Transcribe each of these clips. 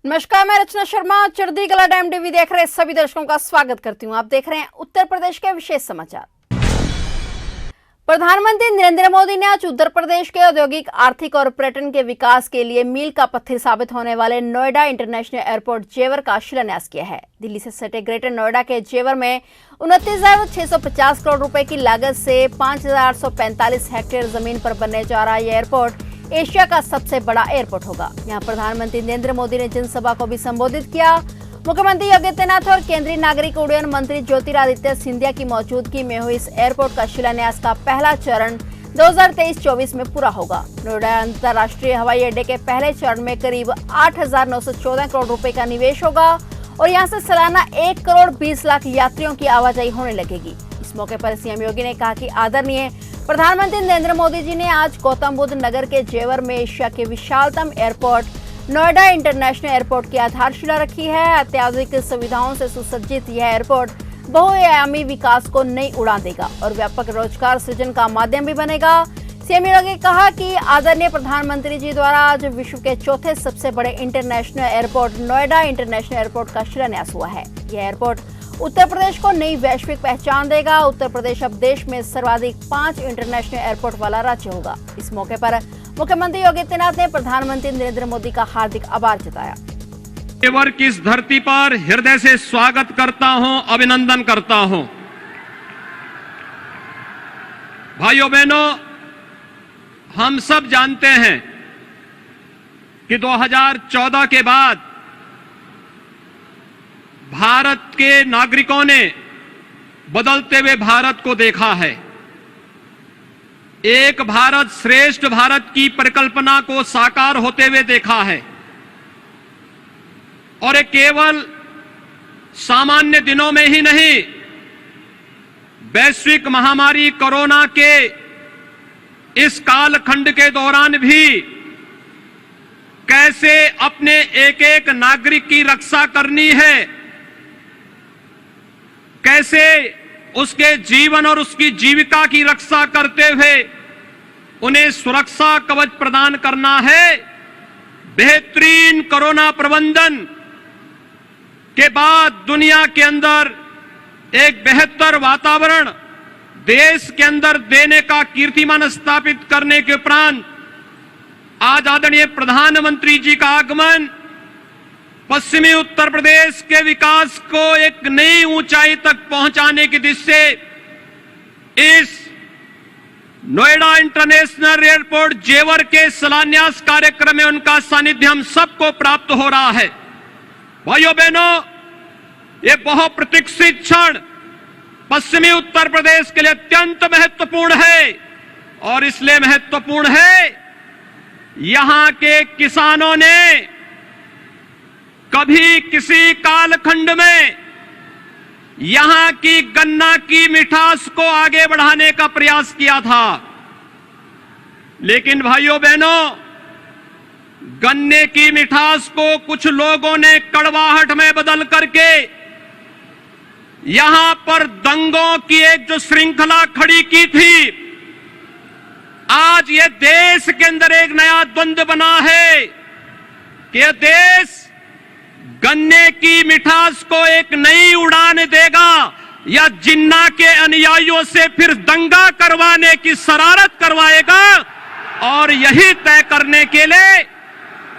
नमस्कार, मैं रचना शर्मा चढ़दी कला टाइम टीवी देख रहे सभी दर्शकों का स्वागत करती हूं। आप देख रहे हैं उत्तर प्रदेश के विशेष समाचार। प्रधानमंत्री नरेंद्र मोदी ने आज उत्तर प्रदेश के औद्योगिक, आर्थिक और पर्यटन के विकास के लिए मील का पत्थर साबित होने वाले नोएडा इंटरनेशनल एयरपोर्ट जेवर का शिलान्यास किया है। दिल्ली से सटे ग्रेटर नोएडा के जेवर में 29,650 करोड़ रुपए की लागत से 5,845 हेक्टेयर जमीन पर बनने जा रहा यह एयरपोर्ट एशिया का सबसे बड़ा एयरपोर्ट होगा। यहां प्रधानमंत्री नरेंद्र मोदी ने जनसभा को भी संबोधित किया। मुख्यमंत्री योगी आदित्यनाथ और केंद्रीय नागरिक उड्डयन मंत्री ज्योतिरादित्य सिंधिया की मौजूदगी में हुई इस एयरपोर्ट का शिलान्यास का पहला चरण 2023-24 में पूरा होगा। नोएडा अंतर्राष्ट्रीय हवाई अड्डे के पहले चरण में करीब 8,914 करोड़ रुपए का निवेश होगा और यहां से सालाना 1 करोड़ 20 लाख यात्रियों की आवाजाही होने लगेगी। इस मौके पर सीएम योगी ने कहा कि आदरणीय प्रधानमंत्री नरेंद्र मोदी जी ने आज गौतम बुद्ध नगर के जेवर में एशिया के विशालतम एयरपोर्ट नोएडा इंटरनेशनल एयरपोर्ट की आधारशिला रखी है। अत्याधुनिक सुविधाओं से सुसज्जित यह एयरपोर्ट बहुआयामी विकास को नई उड़ान देगा और व्यापक रोजगार सृजन का माध्यम भी बनेगा। सीएम योगी ने कहा कि आदरणीय प्रधानमंत्री जी द्वारा आज विश्व के चौथे सबसे बड़े international airport Noida international airport का शिलान्यास हुआ है। यह एयरपोर्ट उत्तर प्रदेश को नई वैश्विक पहचान देगा। उत्तर प्रदेश अब देश में सर्वाधिक 5 इंटरनेशनल एयरपोर्ट वाला राज्य होगा। इस मौके पर मुख्यमंत्री योगी आदित्यनाथ ने प्रधानमंत्री नरेंद्र मोदी का हार्दिक आभार जताया। जेवर की इस धरती पर हृदय से स्वागत करता हूं, अभिनंदन करता हूं। भाइयों बहनों, हम सब जानते हैं कि 2014 के बाद भारत के नागरिकों ने बदलते हुए भारत को देखा है। एक भारत श्रेष्ठ भारत की परिकल्पना को साकार होते हुए देखा है और ये केवल सामान्य दिनों में ही नहीं, वैश्विक महामारी कोरोना के इस कालखंड के दौरान भी कैसे अपने एक एक नागरिक की रक्षा करनी है, कैसे उसके जीवन और उसकी जीविका की रक्षा करते हुए उन्हें सुरक्षा कवच प्रदान करना है। बेहतरीन कोरोना प्रबंधन के बाद दुनिया के अंदर एक बेहतर वातावरण देश के अंदर देने का कीर्तिमान स्थापित करने के उपरांत आज आदरणीय प्रधानमंत्री जी का आगमन पश्चिमी उत्तर प्रदेश के विकास को एक नई ऊंचाई तक पहुंचाने की दिशा से इस नोएडा इंटरनेशनल एयरपोर्ट जेवर के शिलान्यास कार्यक्रम में उनका सानिध्य हम सबको प्राप्त हो रहा है। भाइयों बहनों, ये बहुप्रतीक्षित क्षण पश्चिमी उत्तर प्रदेश के लिए अत्यंत महत्वपूर्ण है और इसलिए महत्वपूर्ण है, यहां के किसानों ने कभी किसी कालखंड में यहां की गन्ना की मिठास को आगे बढ़ाने का प्रयास किया था, लेकिन भाइयों बहनों, गन्ने की मिठास को कुछ लोगों ने कड़वाहट में बदल करके यहां पर दंगों की एक जो श्रृंखला खड़ी की थी, आज ये देश के अंदर एक नया द्वंद्व बना है कि यह देश गन्ने की मिठास को एक नई उड़ान देगा या जिन्ना के अनुयायियों से फिर दंगा करवाने की शरारत करवाएगा। और यही तय करने के लिए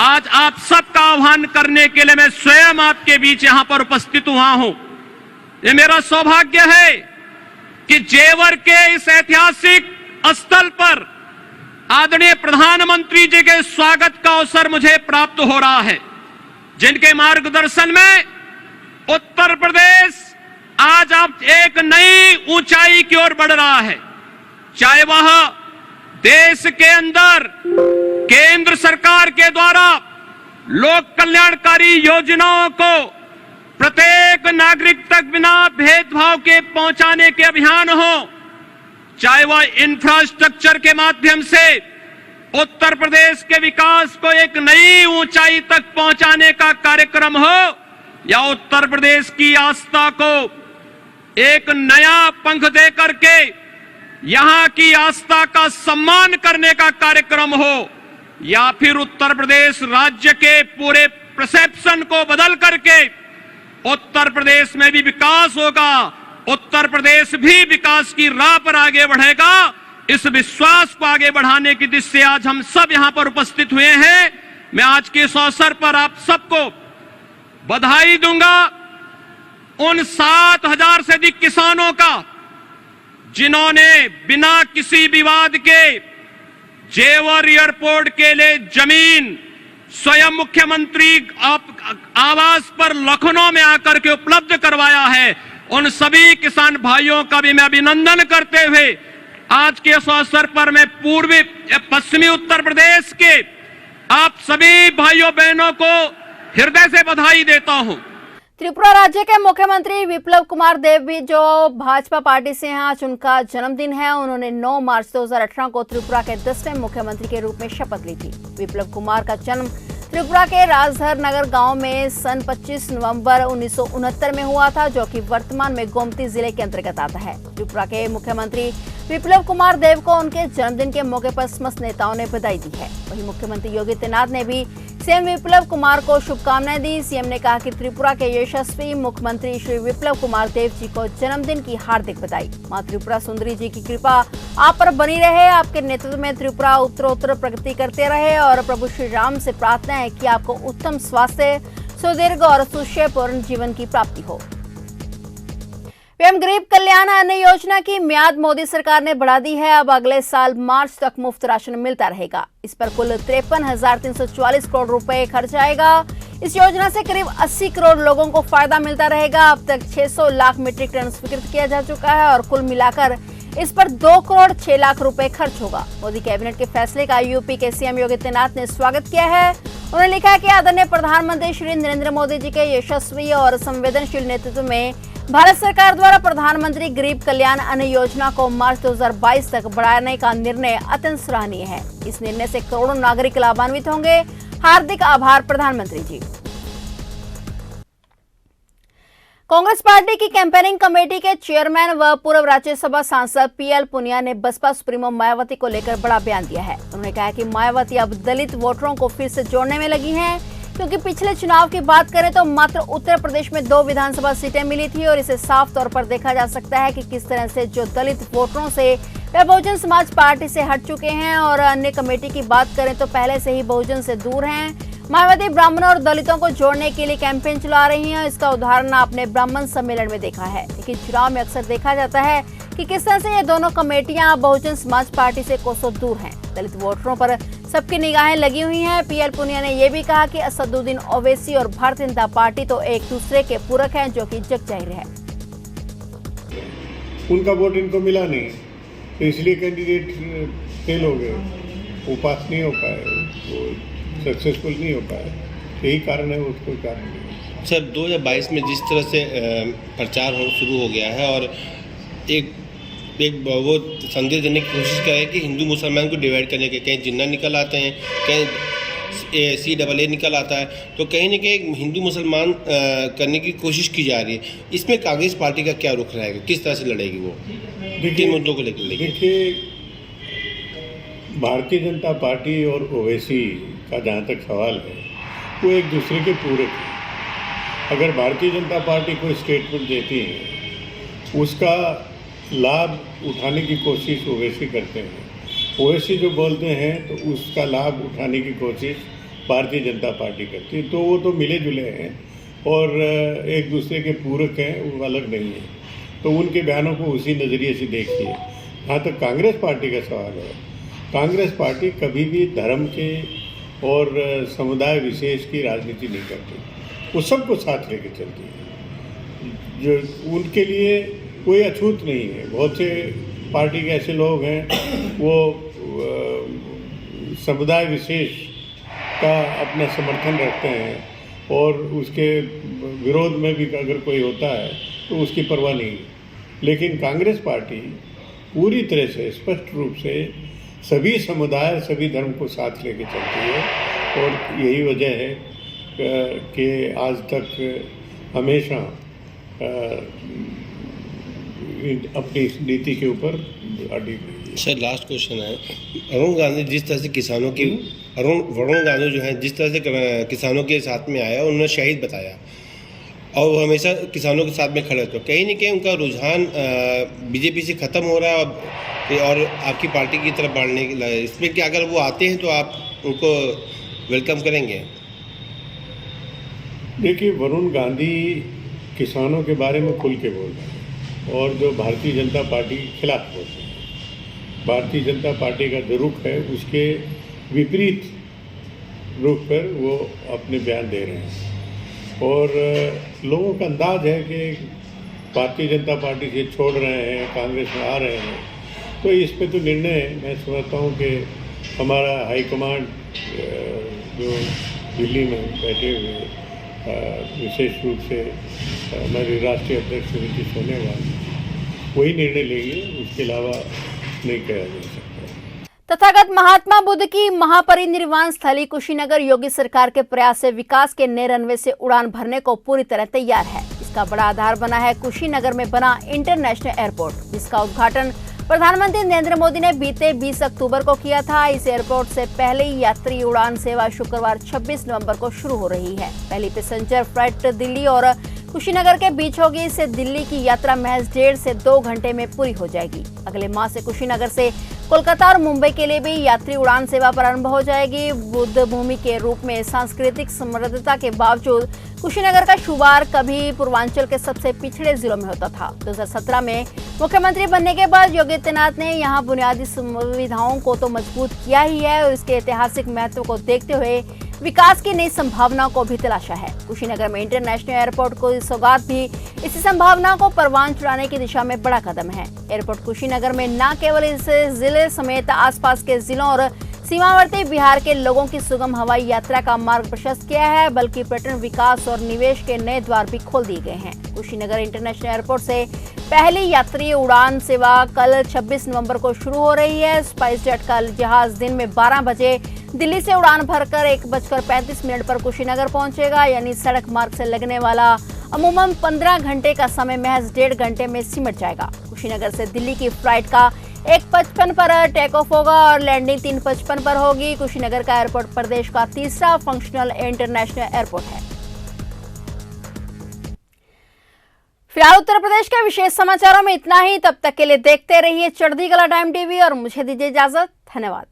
आज आप सबका आह्वान करने के लिए मैं स्वयं आपके बीच यहां पर उपस्थित हुआ हूं। ये मेरा सौभाग्य है कि जेवर के इस ऐतिहासिक स्थल पर आदरणीय प्रधानमंत्री जी के स्वागत का अवसर मुझे प्राप्त हो रहा है, जिनके मार्गदर्शन में उत्तर प्रदेश आज आप एक नई ऊंचाई की ओर बढ़ रहा है। चाहे वह देश के अंदर केंद्र सरकार के द्वारा लोक कल्याणकारी योजनाओं को प्रत्येक नागरिक तक बिना भेदभाव के पहुंचाने के अभियान हो, चाहे वह इंफ्रास्ट्रक्चर के माध्यम से उत्तर प्रदेश के विकास को एक नई ऊंचाई तक पहुंचाने का कार्यक्रम हो, या उत्तर प्रदेश की आस्था को एक नया पंख दे करके यहां की आस्था का सम्मान करने का कार्यक्रम हो, या फिर उत्तर प्रदेश राज्य के पूरे परसेप्शन को बदल करके उत्तर प्रदेश में भी विकास होगा, उत्तर प्रदेश भी विकास की राह पर आगे बढ़ेगा। इस विश्वास को आगे बढ़ाने की दिशा से आज हम सब यहां पर उपस्थित हुए हैं। मैं आज के इस अवसर पर आप सबको बधाई दूंगा उन 7,000 से अधिक किसानों का जिन्होंने बिना किसी विवाद के जेवर एयरपोर्ट के लिए जमीन स्वयं मुख्यमंत्री आवास पर लखनऊ में आकर के उपलब्ध करवाया है। उन सभी किसान भाइयों का भी मैं अभिनंदन करते हुए आज के इस अवसर पर मैं पूर्वी पश्चिमी उत्तर प्रदेश के आप सभी भाइयों बहनों को हृदय से बधाई देता हूं। त्रिपुरा राज्य के मुख्यमंत्री विप्लव कुमार देव भी जो भाजपा पार्टी से हैं, आज उनका जन्मदिन है। उन्होंने 9 मार्च 2018 को त्रिपुरा के 10वें मुख्यमंत्री के रूप में शपथ ली थी। विप्लव कुमार का जन्म त्रिपुरा के राजधर नगर गांव में सन 25 नवंबर 1969 में हुआ था, जो कि वर्तमान में गोमती जिले के अंतर्गत आता है। त्रिपुरा के मुख्यमंत्री विप्लव कुमार देव को उनके जन्मदिन के मौके पर समस्त नेताओं ने बधाई दी है। वहीं मुख्यमंत्री योगी आदित्यनाथ ने भी सीएम विप्लव कुमार को शुभकामनाएं दी। सीएम ने कहा कि त्रिपुरा के यशस्वी मुख्यमंत्री श्री विप्लव कुमार देव जी को जन्मदिन की हार्दिक बधाई। मां त्रिपुरा सुंदरी जी की कृपा आप पर बनी रहे। आपके नेतृत्व में त्रिपुरा उत्तरोत्तर प्रगति करते रहे और प्रभु श्री राम से प्रार्थना है कि आपको उत्तम स्वास्थ्य, सुदीर्घ और सुशयपूर्ण जीवन की प्राप्ति हो। पीएम गरीब कल्याण अन्न योजना की म्याद मोदी सरकार ने बढ़ा दी है। अब अगले साल मार्च तक मुफ्त राशन मिलता रहेगा। इस पर कुल 53,344 करोड़ रुपए खर्च आएगा। इस योजना से करीब 80 करोड़ लोगों को फायदा मिलता रहेगा। अब तक 600 लाख मीट्रिक टन स्वीकृत किया जा चुका है और कुल मिलाकर इस पर 2 करोड़ 6 लाख रुपए खर्च होगा। मोदी कैबिनेट के फैसले का यूपी के सीएम योगी आदित्यनाथ ने स्वागत किया है। उन्होंने लिखा है कि आदरणीय प्रधानमंत्री श्री नरेंद्र मोदी जी के यशस्वी और संवेदनशील नेतृत्व में भारत सरकार द्वारा प्रधानमंत्री गरीब कल्याण अन्न योजना को मार्च 2022 तक बढ़ाने का निर्णय अत्यंत सराहनीय है। इस निर्णय से करोड़ों नागरिक लाभान्वित होंगे। हार्दिक आभार प्रधानमंत्री जी। कांग्रेस पार्टी की कैंपेनिंग कमेटी के चेयरमैन व पूर्व राज्यसभा सांसद पीएल पुनिया ने बसपा सुप्रीमो मायावती को लेकर बड़ा बयान दिया है। उन्होंने कहा कि मायावती अब दलित वोटरों को फिर से जोड़ने में लगी हैं, क्योंकि पिछले चुनाव की बात करें तो मात्र उत्तर प्रदेश में 2 विधानसभा सीटें मिली थी और इसे साफ तौर पर देखा जा सकता है कि किस तरह से जो दलित वोटरों से वे बहुजन समाज पार्टी से हट चुके हैं। और अन्य कमेटी की बात करें तो पहले से ही बहुजन से दूर हैं। मायावती ब्राह्मणों और दलितों को जोड़ने के लिए कैंपेन चला रही हैं। इसका उदाहरण आपने ब्राह्मण सम्मेलन में देखा है। लेकिन चुनाव में अक्सर देखा जाता है कि किस तरह से ये दोनों कमेटियां बहुजन समाज पार्टी से कोसों दूर हैं। दलित वोटरों पर सबकी निगाहें लगी हुई हैं। पीएल पुनिया ने यह भी कहा कि असदुद्दीन ओवैसी और भारतीय जनता पार्टी तो एक दूसरे के पूरक हैं, जो कि जग जाहिर है। उनका वोट इनको मिला नहीं, तो इसलिए कैंडिडेट फेल हो गए, वो पास नहीं हो पाए, वो सक्सेसफुल नहीं हो पाए। यही कारण है, उसको कारण नहीं। सर 2022 में जिस तरह से प्रचार शुरू हो गया है और एक वो संदेश देने की कोशिश कर रहे हैं कि हिंदू मुसलमान को डिवाइड करने के, कहीं जिन्ना निकल आते हैं, कहीं CAA निकल आता है, तो कहीं ना कहीं हिंदू मुसलमान करने की कोशिश की जा रही है। इसमें कांग्रेस पार्टी का क्या रुख रहेगा, किस तरह से लड़ेगी वो, किन मुद्दों को लेकर लड़ेगी? देखिए, भारतीय जनता पार्टी और ओवैसी का जहाँ तक सवाल है, वो एक दूसरे के पूरक है। अगर भारतीय जनता पार्टी कोई स्टेटमेंट देती है, उसका लाभ उठाने की कोशिश ओवैसी करते हैं। ओवैसी जो बोलते हैं तो उसका लाभ उठाने की कोशिश भारतीय जनता पार्टी करती है। तो वो तो मिले जुले हैं और एक दूसरे के पूरक हैं, वो अलग नहीं है। तो उनके बयानों को उसी नज़रिए से देखिए। जहाँ तक कांग्रेस पार्टी का सवाल है, कांग्रेस पार्टी कभी भी धर्म के और समुदाय विशेष की राजनीति नहीं करती। वो सबको साथ लेकर चलती है। जो उनके लिए कोई अछूत नहीं है। बहुत से पार्टी के ऐसे लोग हैं, वो समुदाय विशेष का अपना समर्थन रखते हैं और उसके विरोध में भी अगर कोई होता है तो उसकी परवाह नहीं। लेकिन कांग्रेस पार्टी पूरी तरह से स्पष्ट रूप से सभी समुदाय, सभी धर्म को साथ लेके चलती है और यही वजह है कि आज तक हमेशा अपनी इस नीति के ऊपर अड़ी हुई है। सर लास्ट क्वेश्चन है, वरुण गांधी जिस तरह से किसानों की वरुण गांधी जो है जिस तरह से किसानों के साथ में आया, उन्होंने शहीद बताया और वो हमेशा किसानों के साथ में खड़े थे। कहीं न कहीं उनका रुझान बीजेपी से ख़त्म हो रहा है और आपकी पार्टी की तरफ बढ़ने के लिए, इसमें कि अगर वो आते हैं तो आप उनको वेलकम करेंगे? देखिए, वरुण गांधी किसानों के बारे में खुल के बोल रहे हैं और जो भारतीय जनता पार्टी के खिलाफ बोल रहे हैं। भारतीय जनता पार्टी का जो रुख है उसके विपरीत रुख पर वो अपने बयान दे रहे हैं और लोगों का अंदाज है कि भारतीय जनता पार्टी से छोड़ रहे हैं, कांग्रेस में आ रहे हैं। तो इस पे तो निर्णय मैं समझता हूँ कि हमारा हाईकमांड जो दिल्ली में बैठे हुए विशेष रूप से हमारे राष्ट्रीय अध्यक्ष नीतीश सोनिया वही निर्णय लेंगे, उसके अलावा नहीं कहा जा सकता। तथागत महात्मा बुद्ध की महापरिनिर्वाण स्थली कुशीनगर योगी सरकार के प्रयास से विकास के नए रनवे से उड़ान भरने को पूरी तरह तैयार है। इसका बड़ा आधार बना है कुशीनगर में बना इंटरनेशनल एयरपोर्ट, जिसका उद्घाटन प्रधानमंत्री नरेंद्र मोदी ने बीते 20 अक्टूबर को किया था। इस एयरपोर्ट से पहली यात्री उड़ान सेवा शुक्रवार 26 नवंबर को शुरू हो रही है। पहली पैसेंजर फ्लाइट दिल्ली और कुशीनगर के बीच होगी। इससे दिल्ली की यात्रा महज 1.5 से 2 घंटे में पूरी हो जाएगी। अगले माह से कुशीनगर से कोलकाता और मुंबई के लिए भी यात्री उड़ान सेवा प्रारंभ हो जाएगी। बुद्ध भूमि के रूप में सांस्कृतिक समृद्धता के बावजूद कुशीनगर का शुमार कभी पूर्वांचल के सबसे पिछड़े जिलों में होता था। 2017 में मुख्यमंत्री बनने के बाद योगी आदित्यनाथ ने यहाँ बुनियादी सुविधाओं को तो मजबूत किया ही है और इसके ऐतिहासिक महत्व को देखते हुए विकास की नई संभावनाओं को भी तलाशा है। कुशीनगर में इंटरनेशनल एयरपोर्ट को सौगात भी इसी संभावना को परवान चढ़ाने की दिशा में बड़ा कदम है। एयरपोर्ट कुशीनगर में न केवल इस जिले समेत आसपास के जिलों और सीमावर्ती बिहार के लोगों की सुगम हवाई यात्रा का मार्ग प्रशस्त किया है, बल्कि पर्यटन विकास और निवेश के नए द्वार भी खोल दिए गए हैं। कुशीनगर इंटरनेशनल एयरपोर्ट से पहली यात्री उड़ान सेवा कल 26 नवंबर को शुरू हो रही है। स्पाइस जेट का जहाज दिन में 12 बजे दिल्ली से उड़ान भरकर 1:35 पर कुशीनगर पहुंचेगा, यानी सड़क मार्ग से लगने वाला अमूमन 15 घंटे का समय महज 1.5 घंटे में सिमट जाएगा। कुशीनगर से दिल्ली की फ्लाइट का 1:55 पर टेक ऑफ होगा और लैंडिंग 3:55 पर होगी। कुशीनगर का एयरपोर्ट प्रदेश का तीसरा फंक्शनल इंटरनेशनल एयरपोर्ट है। फिलहाल उत्तर प्रदेश के विशेष समाचारों में इतना ही। तब तक के लिए देखते रहिए चढ़ती कला टाइम टीवी और मुझे दीजिए इजाजत। धन्यवाद।